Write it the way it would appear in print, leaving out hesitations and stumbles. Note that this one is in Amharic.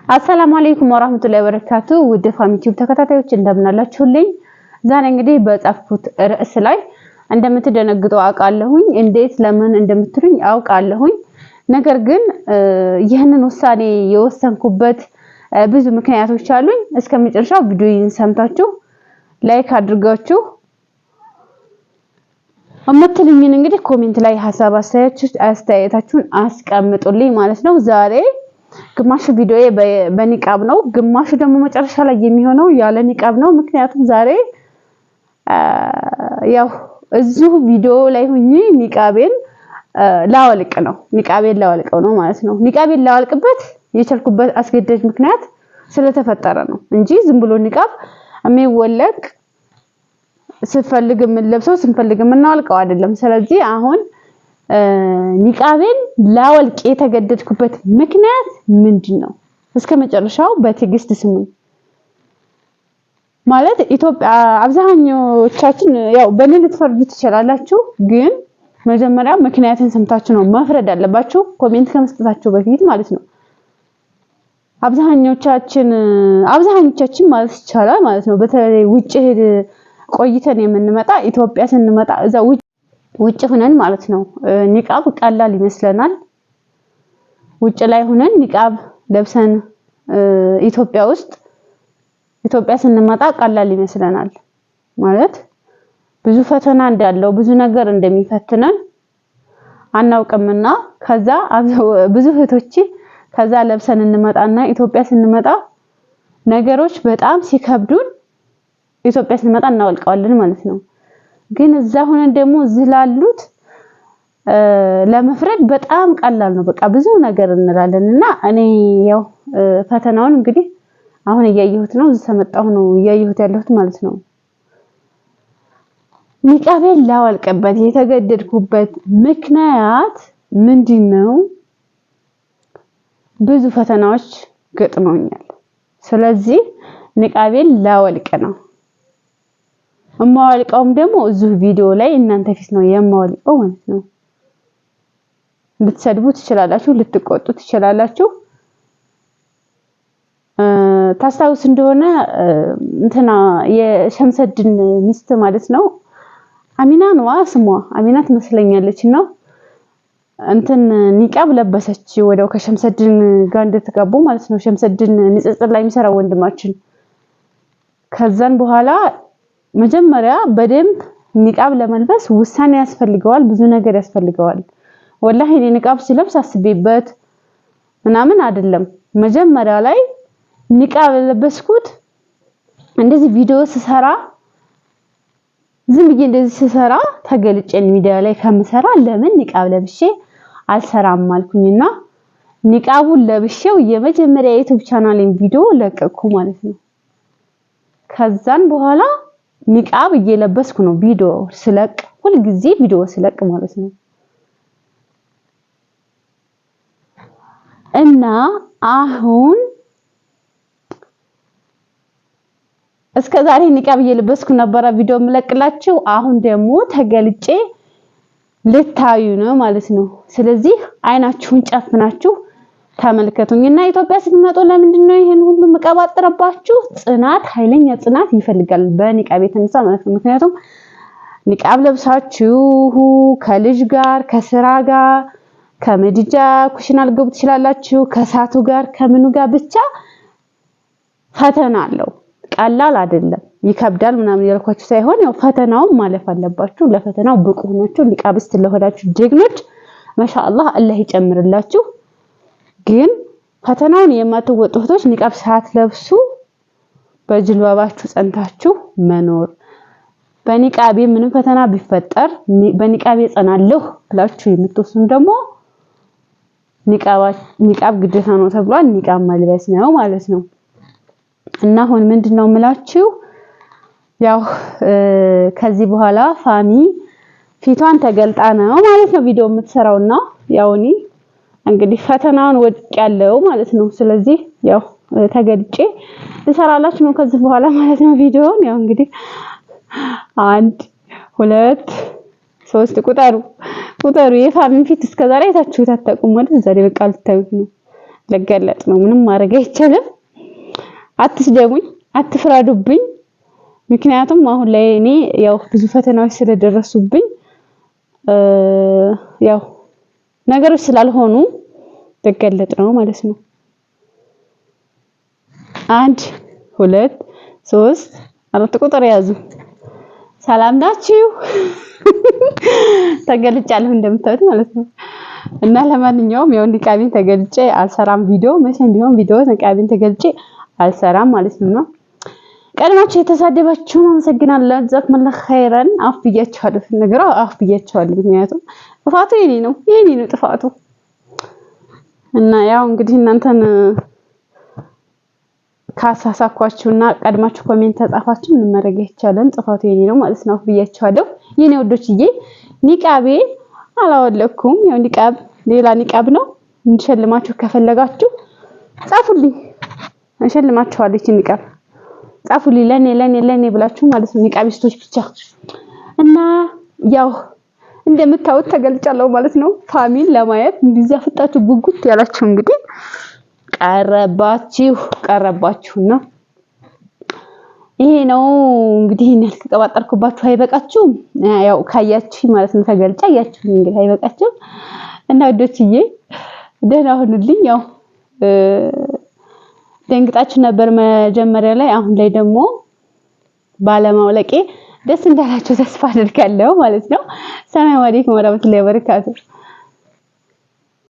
አሰላሙ አለይኩም ወራህመቱላሂ ወበረካቱ ውድ ፋሚቲው ተከታታዮች እንደምናላችሁልኝ ዛሬ እንግዲህ በጻፍኩት ርዕስ ላይ እንደምትደነግጡ አውቃለሁኝ እንዴት ለምን እንደምትሉኝ አውቃለሁኝ ነገር ግን ይህንን ውሳኔ የወሰንኩበት ብዙ ምክንያቶች አሉኝ እስከመጨረሻው ቪዲዮውን ሰምታችሁ ላይክ አድርጋችሁ አመትልኝን እንግዲህ ኮሜንት ላይ ሐሳብ አስተያየታችሁን አስቀምጡልኝ ማለት ነው ዛሬ ግማሽ ቪዲዮ በኒቃብ ነው ግማሽ ደግሞ መጨረሻ ላይ የሚሆነው ያለ ኒቃብ ነው ምክንያቱም ዛሬ ያው እዚሁ ቪዲዮ ላይ ሆኜ ኒቃቤን ላወልቀው ነው ማለት ነው ኒቃቤን ላወልቅበት የቻልኩበት አስገዳጅ ምክንያት ስለተፈጠረ ነው እንጂ ዝም ብሎ ኒቃብ የሚወለቅ ስንፈልግ የምንለብሰው ስንፈልግ የምናወልቀው አይደለም ስለዚህ አሁን ኒቃቤን ላወልቅ የተገደድኩበት ምክንያት ምንድነው እስከመጨረሻው በትግስት ስሙኝ ማለት ኢትዮጵያ አብዛኞቻችን ያው በምን ልትፈርዱ ትችላላችሁ ግን መጀመሪያ ምክንያቱን ሰምታችሁ ነው መፍረድ አለባችሁ ኮሜንት ከመስጠታችሁ በፊት ማለት ነው አብዛኞቻችን ማለት ይቻላል ማለት ነው በተለይ ውጭ ሄድ ቆይተን የምንመጣ ኢትዮጵያ ስንመጣ እዛ ውጭ ሆነን ማለት ነው ኒቃብ ቀላል ይመስለናል ውጭ ላይ ሆነን ኒቃብ ለብሰን ኢትዮጵያ ስንመጣ ቀላል ይመስለናል ማለት ብዙ ፈተና እንዳለው ብዙ ነገር እንደሚፈትነን አናውቅምና ከዛ ብዙ እህቶች ከዛ ለብሰን እንመጣና ኢትዮጵያ ስንመጣ ነገሮች በጣም ሲከብዱን ኢትዮጵያ ስንመጣ እናወልቀዋለን ማለት ነው ግን እዛ ሆነን ደግሞ ዝላሉት ለመፍረድ በጣም ቀላል ነው በቃ ብዙ ነገር እንላለንና እኔ ያው ፈተናውን እንግዲህ አሁን እያየሁት ነው ተመጣሁ ነው እያየሁት ያለሁት ማለት ነው ኒቃቤን ላወልቅበት የተገደድኩበት ምክንያት ምንድነው ብዙ ፈተናዎች ገጥመውኛል ስለዚህ ኒቃቤን ላወልቅ ነው እማወልቀውም ደግሞ እዚሁ ቪዲዮ ላይ እናንተ ፊት ነው የማወልቀው ማለት ነው ልትሰድቡ ትችላላችሁ ልትቆጡ ትችላላችሁ ታስታውስ እንደሆነ እንትና የሸምሰድን ሚስት ማለት ነው አሚና ነው ስሟ አሚና ትመስለኛለችና እንትን ኒቃብ ለበሰች ወደው ከሸምሰድን ጋር እንደተጋቡ ማለት ነው ሸምሰድን ንጽጽር ላይ የሚሰራ ወንድማችን ከዛን በኋላ መጀመሪያ በደንብ ኒቃብ ለመልበስ ውሳኔ ያስፈልገዋል ብዙ ነገር ያስፈልገዋል ወላሂ እኔ ኒቃብ ስለብስ አስቤበት ምናምን አይደለም መጀመሪያ ላይ ኒቃብ ለበስኩት እንደዚህ ቪዲዮ ስሰራ ዝም ብዬ እንደዚህ ስሰራ ተገልጨን ሚዲያ ላይ ከምሰራ ለምን ኒቃብ ለብሼ አልሰራም አልኩኝና ኒቃቡን ለብሼው የመጀመሪያ ዩቲዩብ ቻናሌን ቪዲዮ ለቀቅኩ ማለት ነው ከዛን በኋላ ኒቃብ እየለበስኩ ነው ቪዲዮ ስለቅ ሁሉ ጊዜ ቪዲዮ ስለቅ ማለት ነው እና አሁን እስከዛሬ ኒቃብ እየለበስኩ ነበር ቪዲዮ መለቅላችሁ አሁን ደግሞ ተገልጬ ልታዩ ነው ማለት ነው ስለዚህ አይናችሁን ጨፍናችሁ ተመልከቱኝና ኢትዮጵያ ስትመጡ ለምንድነው ይሄን ሁሉ መቀባጥረባችሁ ጽናት ኃይለኛ ጽናት ይፈልጋል በኒቃብ የተነሳ ማለት ነው ምክንያቱም ኒቃብ ለብሳችሁ ከልጅ ጋር ከስራ ጋር ከመድጃ ኩሽና ልገቡ ትችላላችሁ ከሳቱ ጋር ከምኑ ጋር ብቻ ፈተና አለው ቀላል አይደለም ይከብዳል ምናምን ያልኳችሁ ሳይሆን ያው ፈተናውን ማለፍ አለባችሁ ለፈተናው ብቁ ሆናችሁ ኒቃብስት ለሆዳችሁ ጀግኖች ማሻአላህ አላህ ይጨምርላችሁ ግን ፈተናውን የማትወጡ እህቶች ኒቃብ ሳትለብሱ በጅልባባችሁ ጸንታችሁ መኖር በኒቃቤ ምንም ፈተና ቢፈጠር በኒቃቤ ጸናለሁ ብላችሁ የምትወስኑ ደግሞ ኒቃብ ግዴታ ነው ተብሏል ኒቃብ መልበስ ነው ማለት ነው እና አሁን ምንድነው ምላችሁ ያው ከዚህ በኋላ ፋሚ ፊቷን ተገልጣ ነው ማለት ነው ቪዲዮ የምትሰራውና ያውኒ እንግዲህ ፈተናውን ወድቄያለሁ ማለት ነው ስለዚህ ያው ተገልጬ ልሰራላችሁ ነው ከዚህ በኋላ ማለት ነው ቪዲዮውን ያው እንግዲህ 1 2 3 ቁጥሩ የፋሚ ፊት እስከዛሬ አይታችሁት አታውቁም ማለት ዛሬ በቃ ልታዩት ነው ለገለጥ ነው። ምንም ማድረግ አይቻልም። አትስደቡኝ፣ አትፍረዱብኝ። ምክንያቱም አሁን ላይ እኔ ያው ብዙ ፈተናዎች ስለደረሱብኝ ያው ነገሮች ስላልሆኑ ለገለጥ ነው ማለት ነው። 1 2 3 4 ቁጥር ያዙ። ሰላም ናችሁ? ተገልጫለሁ እንደምታዩት ማለት ነው። እና ለማንኛውም ያው ኒቃቤን ተገልጬ አልሰራም ቪዲዮ መቼም ቢሆን ቪዲዮ ኒቃቤን ተገልጬ አልሰራም ማለት ነው። ቀድማችሁ የተሳደባችሁ አመሰግናለሁ። ጀዛኩሙላሁ ኸይረን። አፍ ብያችኋለሁ ነገር አፍ ብያችኋለሁ። ምክንያቱም ጥፋቱ የኔ ነው ጥፋቱ። እና ያው እንግዲህ እናንተን ካሳሳኳችሁና ቀድማችሁ ኮሜንት ተጻፋችሁ ምን ማድረግ ይቻላል? ጥፋቱ የኔ ነው ማለት ነው። አፍ ብያችኋለሁ የኔ ወዶችዬ። ኒቃቤ አላወለኩም። ያው ኒቃብ ሌላ ኒቃብ ነው። እንድሸልማችሁ ከፈለጋችሁ ጻፉልኝ፣ እንሸልማችኋለሁ። እቺ ኒቃብ ጻፉልኝ ለኔ ብላችሁ ማለት ነው። ኒቃቢስቶች ብቻ እና ያው እንደምታዩት ተገልጫለሁ ማለት ነው። ፋሚል ለማየት እንደዚያ ፍጣችሁ ጉጉት ያላችሁ እንግዲህ ቀረባችሁና ይሄ ነው እንግዲህ እኔ ከቀባጠርኩባችሁ አይበቃችሁም? ያው ካያችሁ ማለት ነው ተገልጫ ያያችሁ እንግዲህ አይበቃችሁም? እና ወዶችዬ ደህና ሁኑልኝ። ያው ደንግጣችሁ ነበር መጀመሪያ ላይ፣ አሁን ላይ ደግሞ ባለማውለቄ ደስ እንዳላችሁ ተስፋ አድርጋለሁ ማለት ነው። ሰላም አለይኩም ወራህመቱላሂ ወበረካቱ።